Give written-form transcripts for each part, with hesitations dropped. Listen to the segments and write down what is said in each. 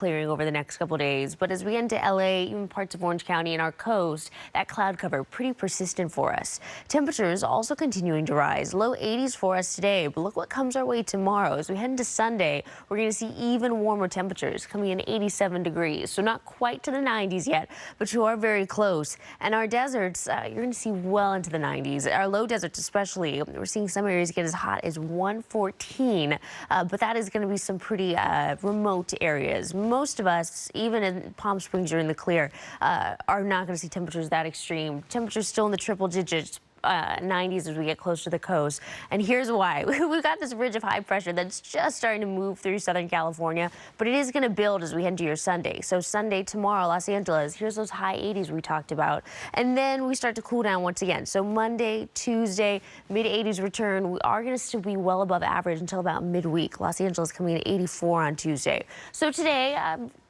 clearing over the next couple days, but as we get into LA, even parts of Orange County and our coast, that cloud cover pretty persistent for us. Temperatures also continuing to rise, low 80s for us today, but look what comes our way tomorrow. As we head into Sunday, we're going to see even warmer temperatures coming in 87 degrees, so not quite to the 90s yet, but you are very close. And our deserts, you're going to see well into the 90s. Our low deserts especially, we're seeing some areas get as hot as 114, but that is going to be some pretty remote areas. Most of us, even in Palm Springs or in the clear, are not going to see temperatures that extreme. Temperatures still in the triple digits. 90s as we get close to the coast. And here's why. We've got this ridge of high pressure that's just starting to move through Southern California, but it is going to build as we head into your Sunday. So Sunday, tomorrow, Los Angeles, here's those high 80s we talked about. And then we start to cool down once again. So Monday, Tuesday, mid 80s return. We are going to still be well above average until about midweek. Los Angeles coming in at 84 on Tuesday. So today,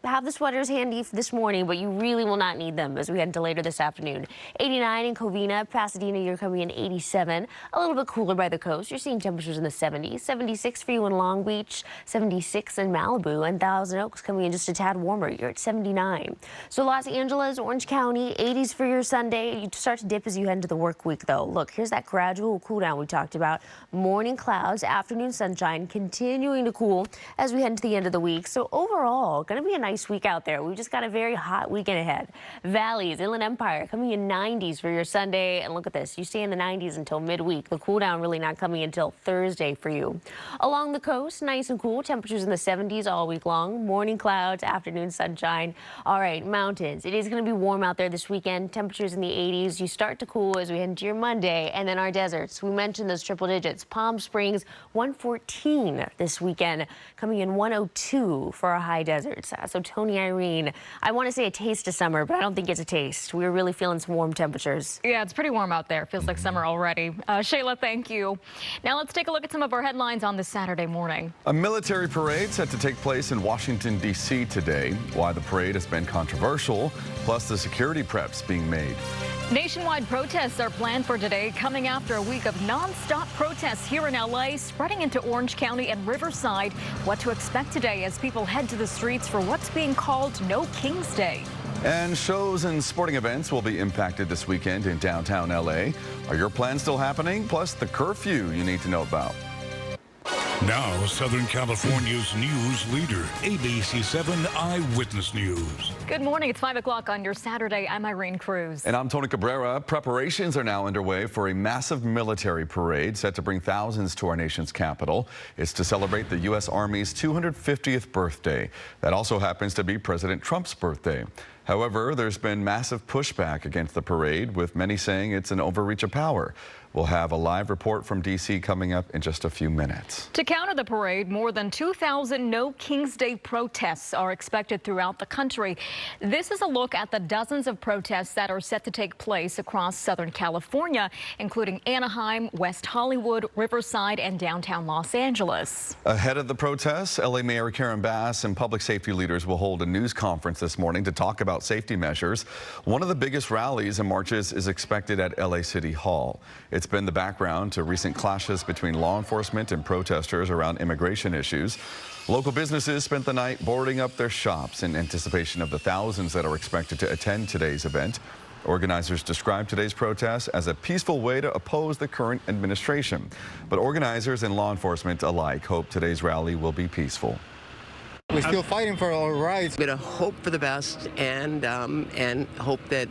have the sweaters handy this morning, but you really will not need them as we head into later this afternoon. 89 in Covina, Pasadena, you're coming in 87. A little bit cooler by the coast. You're seeing temperatures in the 70s. 76 for you in Long Beach, 76 in Malibu, and Thousand Oaks coming in just a tad warmer. You're at 79. So Los Angeles, Orange County, 80s for your Sunday. You start to dip as you head into the work week, though. Look, here's that gradual cool down we talked about. Morning clouds, afternoon sunshine, continuing to cool as we head into the end of the week. So overall, going to be a nice week out there. We've just got a very hot weekend ahead. Valleys, Inland Empire coming in 90s for your Sunday. And look at this. You stay in the 90s until midweek. The cool down really not coming until Thursday for you. Along the coast, nice and cool. Temperatures in the 70s all week long. Morning clouds, afternoon sunshine. All right, mountains. It is going to be warm out there this weekend. Temperatures in the 80s. You start to cool as we head into your Monday. And then our deserts. We mentioned those triple digits. Palm Springs, 114 this weekend. Coming in 102 for our high deserts. So Tony, Irene, I want to say a taste of summer, but I don't think it's a taste. We're really feeling some warm temperatures. Yeah, it's pretty warm out there. Feels like summer already. Shayla, thank you. Now let's take a look at some of our headlines on this Saturday morning. A military parade set to take place in Washington, D.C. today. Why the parade has been controversial, plus the security preps being made. Nationwide protests are planned for today, coming after a week of non-stop protests here in L.A., spreading into Orange County and Riverside. What to expect today as people head to the streets for what's being called No King's Day. And shows and sporting events will be impacted this weekend in downtown L.A. Are your plans still happening? Plus the curfew you need to know about. Now, Southern California's news leader, ABC 7 Eyewitness News. Good morning. It's 5 o'clock on your Saturday. I'm Irene Cruz. And I'm Tony Cabrera. Preparations are now underway for a massive military parade set to bring thousands to our nation's capital. It's to celebrate the U.S. Army's 250th birthday. That also happens to be President Trump's birthday. However, there's been massive pushback against the parade, with many saying it's an overreach of power. We'll have a live report from D.C. coming up in just a few minutes. To counter the parade, more than 2,000 No King's Day protests are expected throughout the country. This is a look at the dozens of protests that are set to take place across Southern California, including Anaheim, West Hollywood, Riverside, and downtown Los Angeles. Ahead of the protests, L.A. Mayor Karen Bass and public safety leaders will hold a news conference this morning to talk about safety measures. One of the biggest rallies and marches is expected at L.A. City Hall. It's been the background to recent clashes between law enforcement and protesters around immigration issues. Local businesses spent the night boarding up their shops in anticipation of the thousands that are expected to attend today's event. Organizers described today's protest as a peaceful way to oppose the current administration. But organizers and law enforcement alike hope today's rally will be peaceful. We're still fighting for our rights. We're going to hope for the best and hope that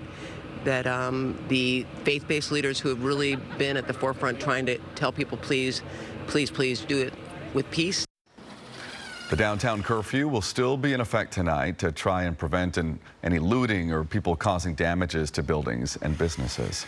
the faith-based leaders who have really been at the forefront trying to tell people, please, please, please do it with peace. The downtown curfew will still be in effect tonight to try and prevent any looting or people causing damages to buildings and businesses.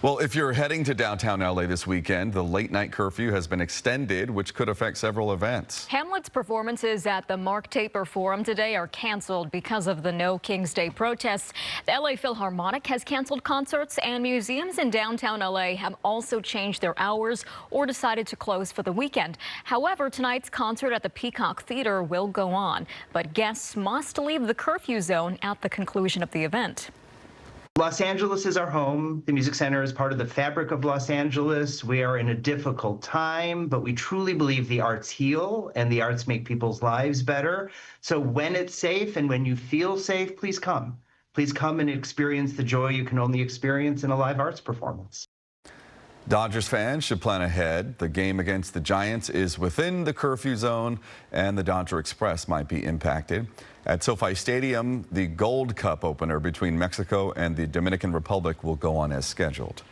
Well, if you're heading to downtown LA this weekend, the late night curfew has been extended, which could affect several events. Hamlet's performances at the Mark Taper Forum today are canceled because of the No King's Day protests. The LA Philharmonic has canceled concerts, and museums in downtown LA have also changed their hours or decided to close for the weekend. However, tonight's concert at the Peacock Theater will go on, but guests must leave the curfew zone at the conclusion of the event. Los Angeles is our home. The Music Center is part of the fabric of Los Angeles. We are in a difficult time, but we truly believe the arts heal and the arts make people's lives better. So when it's safe and when you feel safe, please come. Please come and experience the joy you can only experience in a live arts performance. Dodgers fans should plan ahead. The game against the Giants is within the curfew zone, and the Dodger Express might be impacted. At SoFi Stadium, the Gold Cup opener between Mexico and the Dominican Republic will go on as scheduled.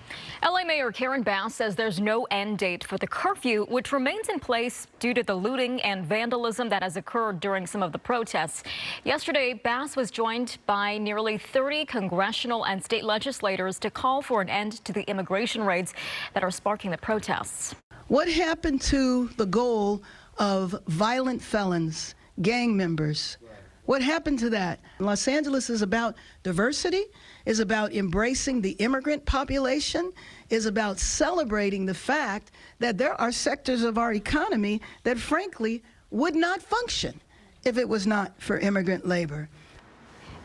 LA Mayor Karen Bass says there's no end date for the curfew, which remains in place due to the looting and vandalism that has occurred during some of the protests. Yesterday, Bass was joined by nearly 30 congressional and state legislators to call for an end to the immigration raids that are sparking the protests. What happened to the goal of violent felons, gang members? What happened to that? Los Angeles is about diversity, is about embracing the immigrant population, is about celebrating the fact that there are sectors of our economy that frankly would not function if it was not for immigrant labor.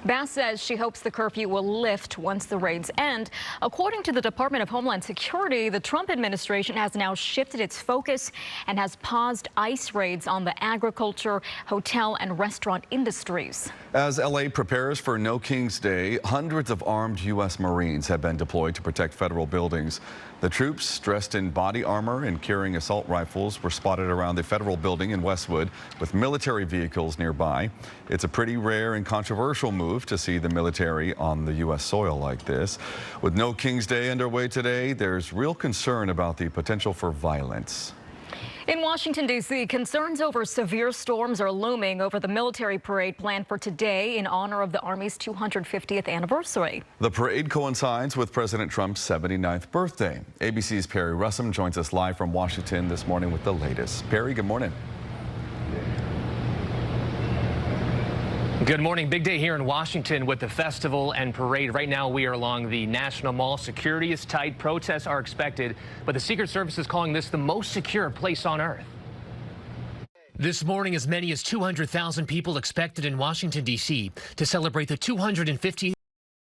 Bass says she hopes the curfew will lift once the raids end. According to the Department of Homeland Security, the Trump administration has now shifted its focus and has paused ICE raids on the agriculture, hotel, and restaurant industries. As LA prepares for No King's Day, hundreds of armed U.S. Marines have been deployed to protect federal buildings. The troops, dressed in body armor and carrying assault rifles, were spotted around the federal building in Westwood with military vehicles nearby. It's a pretty rare and controversial move to see the military on the U.S. soil like this. With No King's Day underway today, there's real concern about the potential for violence. In Washington, D.C., concerns over severe storms are looming over the military parade planned for today in honor of the Army's 250th anniversary. The parade coincides with President Trump's 79th birthday. ABC's Perry Russum joins us live from Washington this morning with the latest. Perry, good morning. Good morning. Big day here in Washington with the festival and parade. Right now we are along the National Mall. Security is tight. Protests are expected, but the Secret Service is calling this the most secure place on earth. This morning, as many as 200,000 people expected in Washington, D.C. to celebrate the 250th